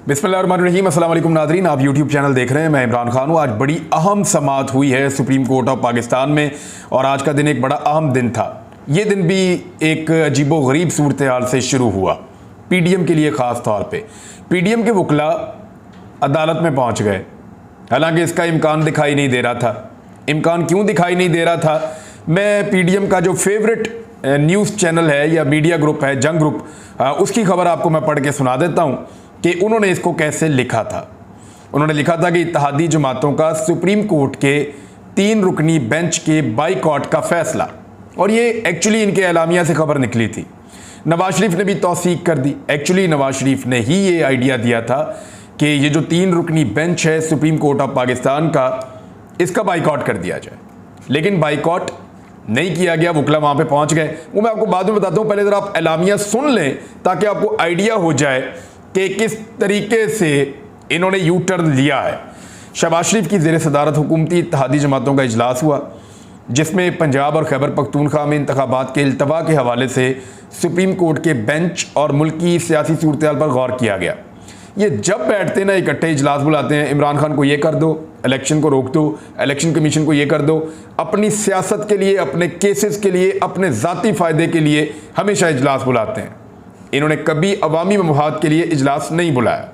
बिस्मिल्लाहिर्रहमानिर्रहीम। अस्सलाम वालेकुम नाज़रीन, आप यूट्यूब चैनल देख रहे हैं। मैं इमरान खान हूँ। आज बड़ी अहम समाअत हुई है सुप्रीम कोर्ट ऑफ पाकिस्तान में और आज का दिन एक बड़ा अहम दिन था। ये दिन भी एक अजीबो गरीब सूरत हाल से शुरू हुआ PDM के लिए ख़ास तौर पे। PDM के वकला अदालत में पहुँच गए, हालांकि इसका इम्कान दिखाई नहीं दे रहा था। इम्कान क्यों दिखाई नहीं दे रहा था? मैं PDM का जो फेवरेट न्यूज़ चैनल है या मीडिया ग्रुप है, जंग ग्रुप, उसकी खबर आपको मैं पढ़ के सुना देता हूँ कि उन्होंने इसको कैसे लिखा था। उन्होंने लिखा था कि इत्तेहादी जमातों का सुप्रीम कोर्ट के 3 रुकनी बेंच के बाइकॉट का फैसला, और ये एक्चुअली इनके एलामिया से खबर निकली थी। नवाज शरीफ ने भी तौसीक कर दी। एक्चुअली नवाज शरीफ ने ही ये आइडिया दिया था कि ये जो 3 रुकनी बेंच है सुप्रीम कोर्ट ऑफ पाकिस्तान का, इसका बाइकॉट कर दिया जाए, लेकिन बाइकॉट नहीं किया गया। वकला वहाँ पे पहुँच गए, वो मैं आपको बाद में बताता हूँ। पहले ज़रा आप एलामिया सुन लें ताकि आपको आइडिया हो जाए कि किस तरीके से इन्होंने यू टर्न लिया है। शहबाज शरीफ की ज़ेर सदारत हुकूमती इत्तेहादी जमातों का इजलास हुआ, जिसमें पंजाब और खैबर पख्तूनख्वा में इंतखाबात के इल्तवा के हवाले से सुप्रीम कोर्ट के बेंच और मुल्क की सियासी सूरत हाल पर गौर किया गया। ये जब बैठते ना इकट्ठे इजलास बुलाते हैं, इमरान खान को ये कर दो, इलेक्शन को रोक दो, इलेक्शन कमीशन को ये कर दो, अपनी सियासत के लिए, अपने केसेस के लिए, अपने ज़ाती फ़ायदे के लिए हमेशा इजलास बुलाते हैं। इन्होंने कभी अवामी मफाद के लिए इजलास नहीं बुलाया।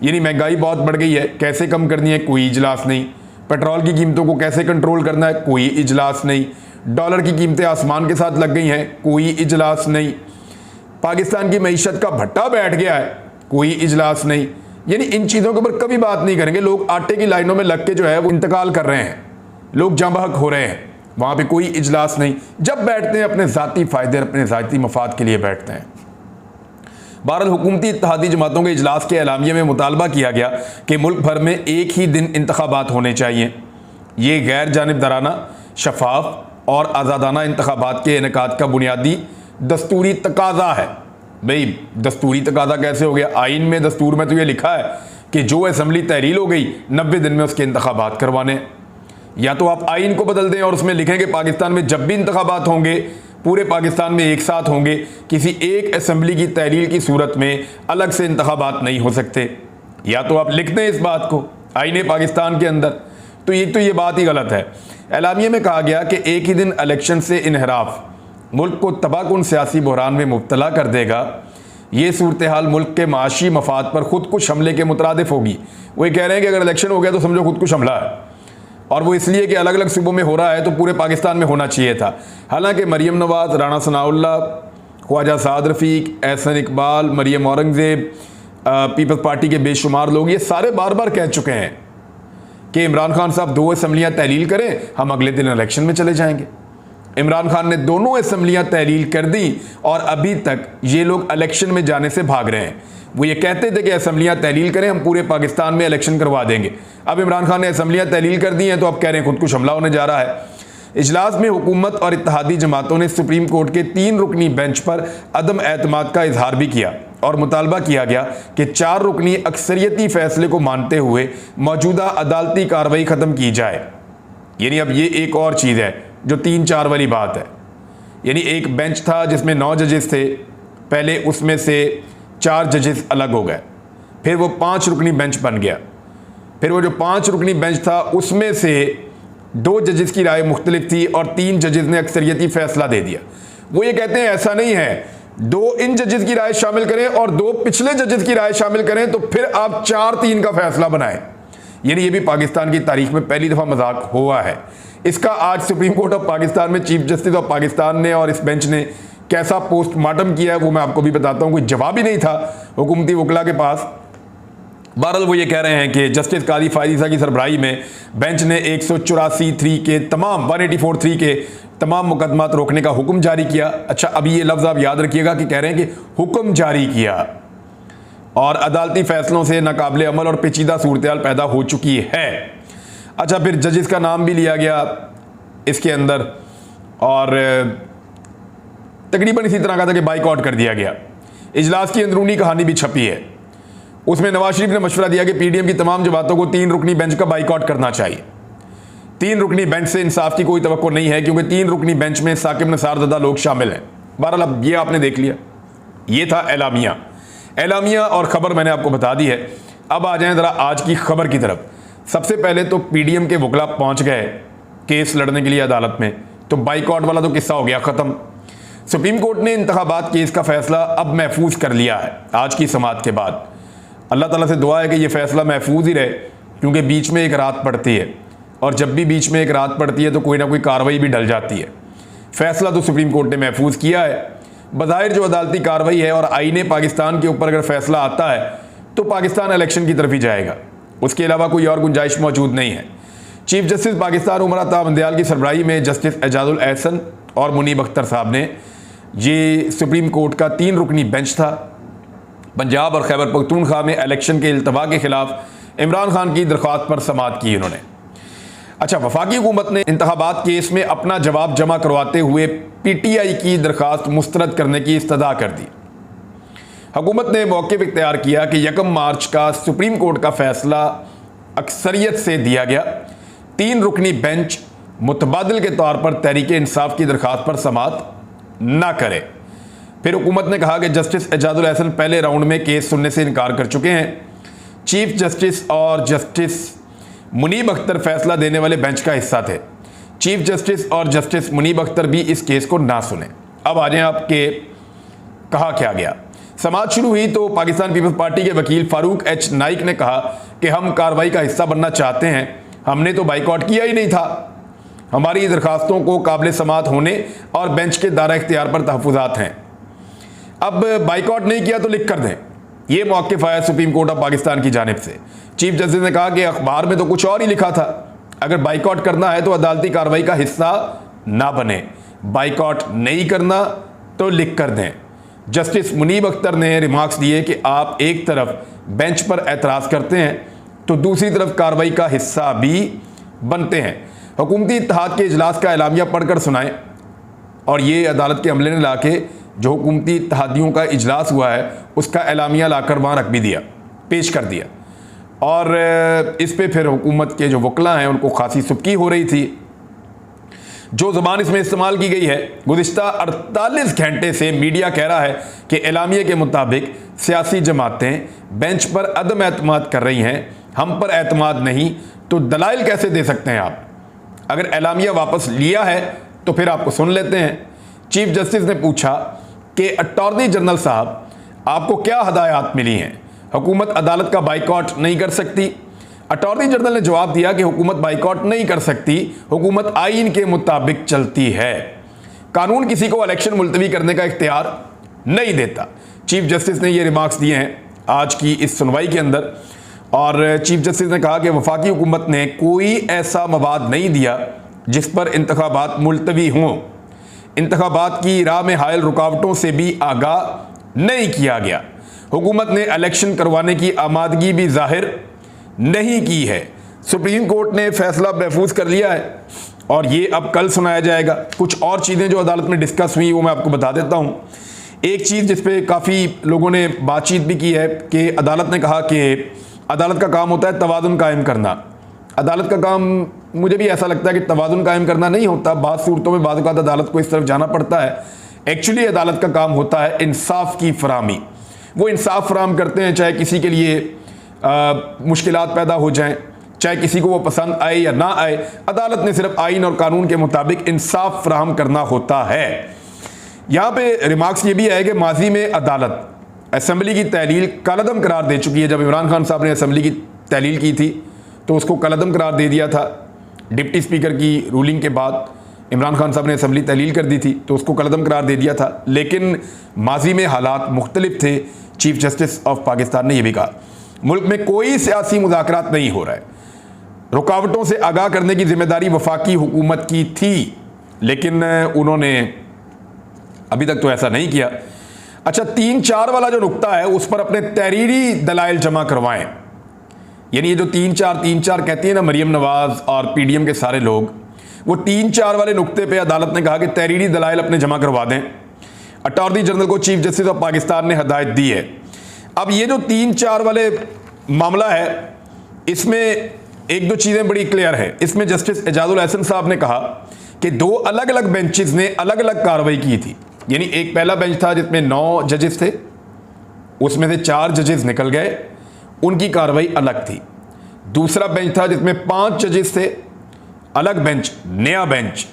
यानी महंगाई बहुत बढ़ गई है, कैसे कम करनी है, कोई इजलास नहीं। पेट्रोल की कीमतों को कैसे कंट्रोल करना है, कोई इजलास नहीं। डॉलर की कीमतें आसमान के साथ लग गई हैं, कोई इजलास नहीं। पाकिस्तान की मईशत का भट्टा बैठ गया है, कोई इजलास नहीं। यानी इन चीज़ों के ऊपर कभी बात नहीं करेंगे। लोग आटे की लाइनों में लग के जो है वो इंतकाल कर रहे हैं, लोग जंबहक हो रहे हैं, वहाँ पे कोई इजलास नहीं। जब बैठते हैं अपने ज़ाती फ़ायदे, अपने ज़ाती मफाद के लिए बैठते हैं। बहरहाल हुकूमती इत्तेहादी जमातों के इजलास के एलामिया में मुतालबा किया गया कि मुल्क भर में एक ही दिन इंतखाबात होने चाहिए। ये गैर जानिबदाराना, शफाफ और आज़ादाना इंतखाबात के इनेकाद का बुनियादी दस्तूरी तकाजा है। भाई दस्तूरी तकाजा कैसे हो गया? आइन में, दस्तूर में तो ये लिखा है कि जो असम्बली तहरील हो गई 90 दिन में उसके इंतखाबात करवाने। या तो आप आइन को बदल दें और उसमें लिखें कि पाकिस्तान में जब भी इंतखाबात होंगे पूरे पाकिस्तान में एक साथ होंगे, किसी एक असम्बली की तहरील की सूरत में अलग से इंतखाबात नहीं हो सकते। या तो आप लिख दें इस बात को आईने पाकिस्तान के अंदर, तो ये बात ही गलत है। एलामिया में कहा गया कि एक ही दिन इलेक्शन से इनहराफ मुल्क को तबाहकुन सियासी बहरान में मुब्तला कर देगा। ये सूरत हाल मुल्क के माशी मफाद पर खुदकुश हमले के मुतरादिफ होगी। वो ये कह रहे हैं कि अगर इलेक्शन हो गया तो समझो खुदकुश हमला है, और वो इसलिए कि अलग अलग सूबों में हो रहा है तो पूरे पाकिस्तान में होना चाहिए था। हालांकि मरीम नवाज, राना सनाउल्लाह, ख्वाजा साद रफ़ीक, एहसन इकबाल, मरीम औरंगज़ेब, पीपल्स पार्टी के बेशुमार लोग ये सारे बार बार कह चुके हैं कि इमरान खान साहब 2 असम्बलियाँ तहलील करें, हम अगले दिन इलेक्शन में चले जाएंगे। इमरान खान ने दोनों असम्बलियाँ तहलील कर दी और अभी तक ये लोग इलेक्शन में जाने से भाग रहे हैं। वो ये कहते थे कि असम्बलियाँ तहलील करें, हम पूरे पाकिस्तान में इलेक्शन करवा देंगे। अब इमरान खान ने असम्बलियाँ तहलील कर दी हैं तो अब कह रहे हैं खुदकुश हमला होने जा रहा है। इजलास में हुकूमत और इत्तेहादी जमातों ने सुप्रीम कोर्ट के 3 रुकनी बेंच पर अदम एतमाद का इजहार भी किया और मुतालबा किया गया कि 4 रुकनी अक्सरियती फैसले को मानते हुए मौजूदा अदालती कार्रवाई ख़त्म की जाए। यानी अब ये एक और चीज़ है जो 3-4 वाली बात है। यानी एक बेंच था जिसमें 9 जजेस थे, पहले उसमें से 4 जजेस अलग हो गए, फिर वो 5 रुकनी बेंच बन गया। फिर वो जो 5 रुकनी बेंच था उसमें से 2 जजेस की राय मुख्तलिफ थी और 3 जजेस ने अक्सरियती फैसला दे दिया। वो ये कहते हैं ऐसा नहीं है, 2 इन जजेस की राय शामिल करें और 2 पिछले जजेस की राय शामिल करें तो फिर आप 4-3 का फैसला बनाएं। यानी ये भी पाकिस्तान की तारीख में पहली दफ़ा मजाक हुआ है। इसका आज सुप्रीम कोर्ट ऑफ पाकिस्तान में चीफ जस्टिस ऑफ पाकिस्तान ने और इस बेंच ने कैसा पोस्टमार्टम किया है वो मैं आपको भी बताता हूँ। कोई जवाब ही नहीं था हुकूमती वकला के पास। बहरहाल वो ये कह रहे हैं कि जस्टिस कादी फायजीसा की सरबराही में बेंच ने 184(3) के तमाम 184(3) के तमाम मुकदमात रोकने का हुक्म जारी किया। अच्छा, अभी ये लफ्ज़ आप याद रखिएगा कि कह रहे हैं कि हुक्म जारी किया और अदालती फैसलों से नाकाबिले अमल और पेचीदा सूरत हाल पैदा हो चुकी है। अच्छा, फिर जजेस का नाम भी लिया गया इसके अंदर और तकरीबन इसी तरह का था कि बाइकआउट कर दिया गया। इजलास की अंदरूनी कहानी भी छपी है, उसमें नवाज शरीफ ने मशवरा दिया कि PDM की तमाम जमातों को 3 रुकनी बेंच का बाइकआउट करना चाहिए। 3 रुकनी बेंच से इंसाफ की कोई तवक्को नहीं है क्योंकि 3 रुकनी बेंच में साकिब नसार ज़दा लोग शामिल हैं। बहरहाल अब ये आपने देख लिया, ये था एलामिया और ख़बर मैंने आपको बता दी है। अब आ जाएं ज़रा आज की खबर की तरफ। सबसे पहले तो पीडीएम के वकला पहुंच गए केस लड़ने के लिए अदालत में, तो बाइकआउट वाला तो किस्सा हो गया ख़त्म। सुप्रीम कोर्ट ने इंतखाबात केस का फैसला अब महफूज कर लिया है आज की समाअत के बाद। अल्लाह ताला से दुआ है कि ये फैसला महफूज ही रहे, क्योंकि बीच में एक रात पड़ती है और जब भी बीच में एक रात पड़ती है तो कोई ना कोई कार्रवाई भी डल जाती है। फैसला तो सुप्रीम कोर्ट ने महफूज किया है। बज़ाहिर जो अदालती कार्रवाई है और आईने पाकिस्तान के ऊपर अगर फैसला आता है तो पाकिस्तान इलेक्शन की तरफ ही जाएगा, उसके अलावा कोई और गुंजाइश मौजूद नहीं है। चीफ जस्टिस पाकिस्तान उमर अता बंदयाल की सरबराही में जस्टिस एजाजुल एहसन और मुनीब अख्तर साहब ने, ये सुप्रीम कोर्ट का 3 रुकनी बेंच था, पंजाब और खैबर पख्तूनख्वा में इलेक्शन के इल्तवा के खिलाफ इमरान खान की दरख्वास्त पर समाअत की उन्होंने। अच्छा, वफाकी हुकूमत ने इंतखाबात केस में अपना जवाब जमा करवाते हुए पीटीआई की दरख्वास्त मुस्तरद करने की इस्तदा कर दी। हुकूमत ने मौक़िफ़ इख्तियार किया कि 1 मार्च का सुप्रीम कोर्ट का फैसला अक्सरियत से दिया गया। 3 रुकनी बेंच मुतबादिल के तौर पर तहरीक इंसाफ की दरख्वास्त पर समाअत ना करे। फिर हुकूमत ने कहा कि जस्टिस एजाजुल एहसन पहले राउंड में केस सुनने से इनकार कर चुके हैं। चीफ जस्टिस और जस्टिस मुनीब अख्तर फैसला देने वाले बेंच का हिस्सा थे। चीफ जस्टिस और जस्टिस मुनीब अख्तर भी इस केस को ना सुने। अब आ जाए आपके कहा क्या गया। समाअत शुरू हुई तो पाकिस्तान पीपल्स पार्टी के वकील फारूक एच नाइक ने कहा कि हम कार्रवाई का हिस्सा बनना चाहते हैं, हमने तो बाइकआउट किया ही नहीं था, हमारी दरखास्तों को काबिल समाअत होने और बेंच के दायरा इख्तियार पर तहफ़्फ़ुज़ात हैं। अब बाइकआउट नहीं किया तो लिख कर दें, ये मौक़िफ़ आया सुप्रीम कोर्ट ऑफ पाकिस्तान की जानिब से। चीफ जस्टिस ने कहा कि अखबार में तो कुछ और ही लिखा था, अगर बाइकआउट करना है तो अदालती कार्रवाई का हिस्सा ना बने, बाइकआउट नहीं करना तो लिख कर दें। जस्टिस मुनीब अख्तर ने रिमार्क्स दिए कि आप एक तरफ बेंच पर एतराज़ करते हैं तो दूसरी तरफ कार्रवाई का हिस्सा भी बनते हैं। हुकूमती इत्तेहाद के इजलास का एलामिया पढ़कर सुनाएं, और ये अदालत के अमले ने ला के जो हुकूमती इत्तेहादियों का इजलास हुआ है उसका एलामिया लाकर वहाँ रख भी दिया, पेश कर दिया। और इस पे फिर हुकूमत के जो वकला हैं उनको खासी सुबकी हो रही थी। जो ज़बान इसमें इस्तेमाल की गई है, गुज़िश्ता 48 घंटे से मीडिया कह रहा है कि एलामिया के मुताबिक सियासी जमातें बेंच पर अदम एतमाद कर रही हैं, हम पर एतमाद नहीं, तो दलाइल कैसे दे सकते हैं आप? अगर एलामिया वापस लिया है तो फिर आपको सुन लेते हैं। चीफ जस्टिस ने पूछा कि अटॉर्नी जनरल साहब, आपको क्या हदायत मिली हैं? हुकूमत अदालत का बाइकआउट नहीं कर सकती? अटॉर्नी जनरल ने जवाब दिया कि हुकूमत बाइकआउट नहीं कर सकती, हुकूमत आईन के मुताबिक चलती है, कानून किसी को इलेक्शन मुलतवी करने का इख्तियार नहीं देता। चीफ जस्टिस ने ये रिमार्क्स दिए हैं आज की इस सुनवाई के अंदर। और चीफ जस्टिस ने कहा कि वफाकी हुकूमत ने कोई ऐसा मवाद नहीं दिया जिस पर इंतखाबात मुलतवी हों, इंतखाबात की राह में हायल रुकावटों से भी आगाह नहीं किया गया, हुकूमत ने इलेक्शन करवाने की आमादगी भी जाहिर नहीं की है। सुप्रीम कोर्ट ने फैसला महफूज कर लिया है और ये अब कल सुनाया जाएगा। कुछ और चीज़ें जो अदालत में डिस्कस हुई वो मैं आपको बता देता हूँ। एक चीज़ जिस पे काफ़ी लोगों ने बातचीत भी की है कि अदालत ने कहा कि अदालत का काम होता है तवाज़ुन कायम करना। अदालत का काम, मुझे भी ऐसा लगता है कि तवाज़ुन कायम करना नहीं होता, बाद सूरतों में बाद औक़ात अदालत को इस तरफ जाना पड़ता है। एक्चुअली अदालत का काम होता है इंसाफ की फराहमी। वो इंसाफ फराहम करते हैं, चाहे किसी के लिए मुश्किलात पैदा हो जाएं, चाहे किसी को वो पसंद आए या ना आए, अदालत ने सिर्फ आइन और कानून के मुताबिक इंसाफ फराहम करना होता है। यहाँ पे रिमार्क्स ये भी है कि माजी में अदालत असम्बली की तहलील कलअदम करार दे चुकी है। जब इमरान खान साहब ने असम्बली की तहलील की थी तो उसको कलअदम करार दे दिया था। डिप्टी स्पीकर की रूलिंग के बाद इमरान खान साहब ने असम्बली तहलील कर दी थी तो उसको कलअदम करार दे दिया था, लेकिन माजी में हालात मुख्तलिफ थे। चीफ जस्टिस ऑफ पाकिस्तान ने यह भी कहा मुल्क में कोई सियासी मुज़ाकरात नहीं हो रहा है, रुकावटों से आगाह करने की जिम्मेदारी वफाकी हुकूमत की थी, लेकिन उन्होंने अभी तक तो ऐसा नहीं किया। अच्छा, 3-4 वाला जो नुक्ता है उस पर अपने तहरीरी दलाइल जमा करवाएं। यानी ये जो 3-4 कहती है ना मरीम नवाज और पीडीएम के सारे लोग, वो 3-4 वाले नुक्ते पे अदालत ने कहा कि तहरीरी दलाइल अपने जमा करवा दें। अटॉर्नी जनरल को चीफ जस्टिस ऑफ पाकिस्तान ने हदायत दी है। अब ये जो 3-4 वाले मामला है, इसमें एक दो चीज़ें बड़ी क्लियर है। इसमें जस्टिस एजाजुल एहसन साहब ने कहा कि 2 अलग अलग बेंचेस ने अलग अलग कार्रवाई की थी। यानी एक पहला बेंच था जिसमें 9 जजेस थे, उसमें से 4 जजेस निकल गए, उनकी कार्रवाई अलग थी। दूसरा बेंच था जिसमें 5 जजेस थे, अलग बेंच, नया बेंच।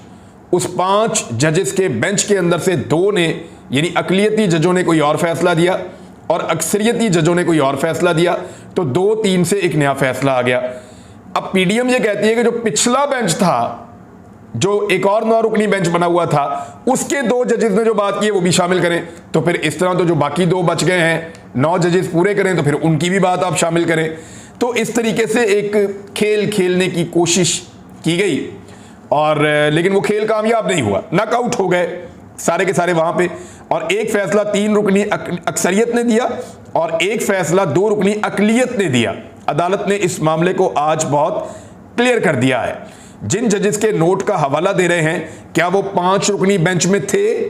उस 5 जजेस के बेंच के अंदर से 2 ने, यानी अकलियती जजों ने कोई और फैसला दिया और अक्सरियती जजों ने कोई और फैसला दिया, तो 2-3 से एक नया फैसला आ गया। अब पीडीएम ये कहती है कि जो पिछला बेंच था, जो एक और 9 रुकनी बेंच बना हुआ था, उसके 2 जजेस ने जो बात की है वो भी शामिल करें। तो फिर इस तरह तो जो बाकी 2 बच गए हैं, 9 जजेस पूरे करें, तो फिर उनकी भी बात आप शामिल करें। तो इस तरीके से एक खेल खेलने की कोशिश की गई और लेकिन वो खेल कामयाब नहीं हुआ, नॉकआउट हो गए सारे के सारे वहां पे। और एक फैसला 3 रुकनी अक्सरियत ने दिया और एक फैसला 2 रुकनी अकलियत ने दिया। अदालत ने इस मामले को आज बहुत क्लियर कर दिया है। जिन जजेस के नोट का हवाला दे रहे हैं, क्या वो 5 रुकनी बेंच में थे?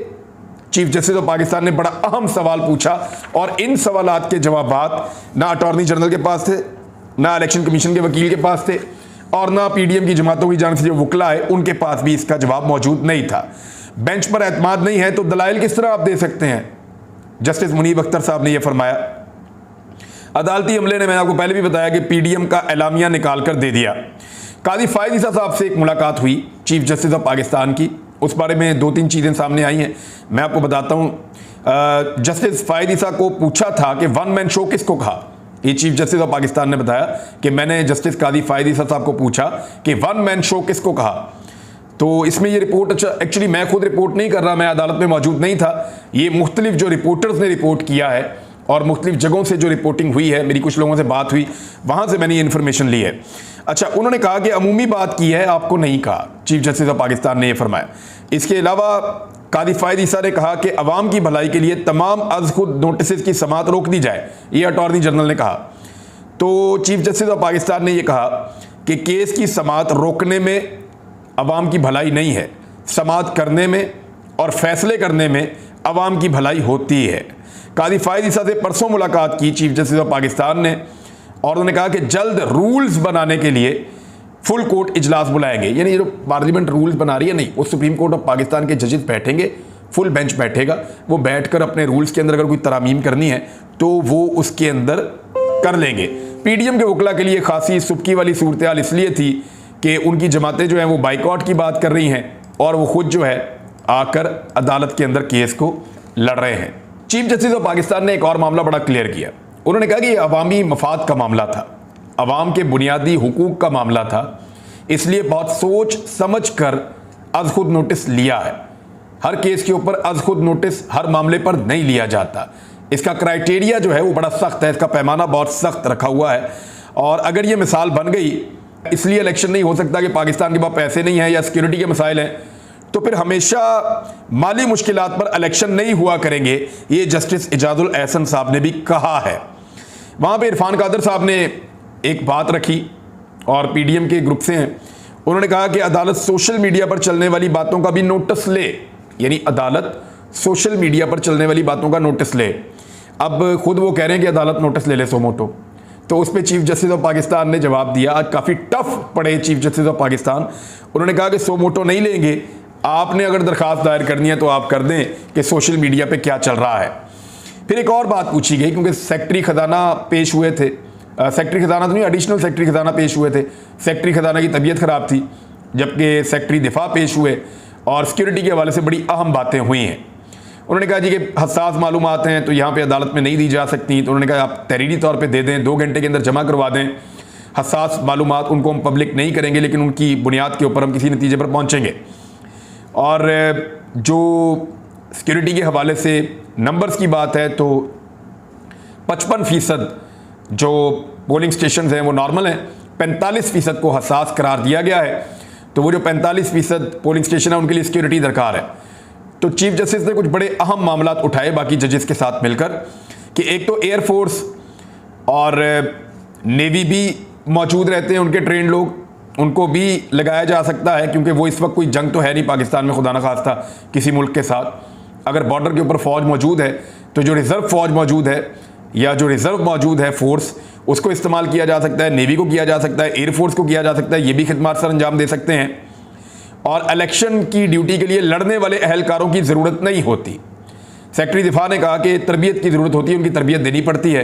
चीफ जस्टिस ऑफ पाकिस्तान ने बड़ा अहम सवाल पूछा और इन सवालात के जवाबात ना अटॉर्नी जनरल के पास थे, ना इलेक्शन कमीशन के वकील के पास थे और ना पीडीएम की जमातों की जानिब से जो वकला है उनके पास भी इसका जवाब मौजूद नहीं था। बेंच पर एतमाद नहीं है तो दलाइल किस तरह आप दे सकते हैं? जस्टिस मुनीब अख्तर साहब ने यह फरमाया। अदालती अमले ने, मैंने आपको पहले भी बताया कि पीडीएम का एलामिया निकाल कर दे दिया। काजी फायद ईसा साहब से एक मुलाकात हुई चीफ जस्टिस ऑफ पाकिस्तान की, उस बारे में 2-3 चीज़ें सामने आई हैं, मैं आपको बताता हूँ। जस्टिस फायद ईसा को पूछा था कि 1 मैन शो किसको कहा। ये चीफ जस्टिस ऑफ पाकिस्तान ने बताया कि मैंने जस्टिस काजी फायद ईसा साहब को पूछा कि 1 मैन शो किसको कहा। तो इसमें ये रिपोर्ट, अच्छा एक्चुअली मैं खुद रिपोर्ट नहीं कर रहा, मैं अदालत में मौजूद नहीं था, ये मुख्तलिफ जो रिपोर्टर्स ने रिपोर्ट किया है और मुख्तलिफ जगहों से जो रिपोर्टिंग हुई है, मेरी कुछ लोगों से बात हुई, वहाँ से मैंने ये इन्फॉर्मेशन ली है। अच्छा, उन्होंने कहा कि अमूमी बात की है, आपको नहीं कहा, चीफ जस्टिस ऑफ पाकिस्तान ने यह फरमाया। इसके अलावा कादी फायद ईसा ने कहा कि अवाम की भलाई के लिए तमाम अज खुद नोटिस की समाअत रोक दी जाए, ये अटॉर्नी जनरल ने कहा। तो चीफ जस्टिस ऑफ पाकिस्तान ने यह कहा कि केस की समाअत रोकने में अवाम की भलाई नहीं है, समाअत करने में और फैसले करने में अवाम की भलाई होती है। कादी फायद ईसा से परसों मुलाकात की चीफ जस्टिस ऑफ पाकिस्तान ने और उन्होंने कहा कि जल्द रूल्स बनाने के लिए फुल कोर्ट इजलास बुलाएंगे, यानी ये जो पार्लियामेंट रूल्स बना रही है, नहीं, वो सुप्रीम कोर्ट ऑफ पाकिस्तान के जजेस बैठेंगे, फुल बेंच बैठेगा, वो बैठकर अपने रूल्स के अंदर अगर कोई तरामीम करनी है तो वो उसके अंदर कर लेंगे। पीडीएम के वकला के लिए खासी सुबकी वाली सूरत हाल इसलिए थी कि उनकी जमातें जो हैं वो बाइकआउट की बात कर रही हैं और वो खुद जो है आकर अदालत के अंदर केस को लड़ रहे हैं। चीफ जस्टिस ऑफ पाकिस्तान ने एक और मामला बड़ा क्लियर किया। उन्होंने कहा कि ये अवामी मफाद का मामला था, अवाम के बुनियादी हुकूक का मामला था, इसलिए बहुत सोच समझ कर अज खुद नोटिस लिया है। हर केस के ऊपर अज खुद नोटिस हर मामले पर नहीं लिया जाता। इसका क्राइटेरिया जो है वो बड़ा सख्त है, इसका पैमाना बहुत सख्त रखा हुआ है और अगर ये मिसाल बन गई, इसलिए इलेक्शन नहीं हो सकता कि पाकिस्तान के पास पैसे नहीं है या सिक्योरिटी के मसाइल हैं, तो फिर हमेशा माली मुश्किलात पर इलेक्शन नहीं हुआ करेंगे। ये जस्टिस इजाजुल एहसन साहब ने भी कहा है। वहाँ पे इरफान कादर साहब ने एक बात रखी और पीडीएम के ग्रुप से हैं, उन्होंने कहा कि अदालत सोशल मीडिया पर चलने वाली बातों का भी नोटिस ले, यानी अदालत सोशल मीडिया पर चलने वाली बातों का नोटिस ले। अब खुद वो कह रहे हैं कि अदालत नोटिस ले ले सो मोटो, तो उस पर चीफ जस्टिस ऑफ पाकिस्तान ने जवाब दिया। आज काफ़ी टफ पड़े चीफ जस्टिस ऑफ पाकिस्तान। उन्होंने कहा कि सो मोटो नहीं लेंगे, आपने अगर दरख्वास्त दायर करनी है तो आप कर दें कि सोशल मीडिया पे क्या चल रहा है। फिर एक और बात पूछी गई, क्योंकि सेक्रेटरी खजाना पेश हुए थे, सेक्रेटरी खजाना तो नहीं, एडिशनल सेक्रेटरी खजाना पेश हुए थे। सेक्रेटरी खजाना की तबीयत ख़राब थी, जबकि सेक्रेटरी दिफा पेश हुए और सिक्योरिटी के हवाले से बड़ी अहम बातें हुई हैं। उन्होंने कहा जी कि हसास मालूमात हैं तो यहाँ पे अदालत में नहीं दी जा सकती, तो उन्होंने कहा आप तहरीरी तौर पे दे दें, 2 घंटे के अंदर जमा करवा दें। हसास मालूमात उनको हम पब्लिक नहीं करेंगे, लेकिन उनकी बुनियाद के ऊपर हम किसी नतीजे पर पहुँचेंगे। और जो सिक्योरिटी के हवाले से नंबर्स की बात है तो 55% जो पोलिंग स्टेशन हैं वो नॉर्मल हैं, 45% को हसास करार दिया गया है। तो वो जो 45% पोलिंग स्टेशन है उनके लिए सिक्योरिटी दरकार है। तो चीफ जस्टिस ने कुछ बड़े अहम मामला उठाए बाकी जजेस के साथ मिलकर कि एक तो एयरफोर्स और नेवी भी मौजूद रहते हैं, उनके ट्रेन लोग, उनको भी लगाया जा सकता है, क्योंकि वो इस वक्त कोई जंग तो है नहीं पाकिस्तान में खुदा न खास्ता किसी मुल्क के साथ। अगर बॉर्डर के ऊपर फ़ौज मौजूद है तो जो रिज़र्व फ़ौज मौजूद है या जो रिज़र्व मौजूद है फोर्स, उसको इस्तेमाल किया जा सकता है, नेवी को किया जा सकता है, एयरफोर्स को किया जा सकता है, ये भी खिदमत सर अंजाम दे सकते हैं। और इलेक्शन की ड्यूटी के लिए लड़ने वाले अहलकारों की ज़रूरत नहीं होती। सेक्रेटरी दिफा ने कहा कि तरबियत की ज़रूरत होती है, उनकी तरबियत देनी पड़ती है।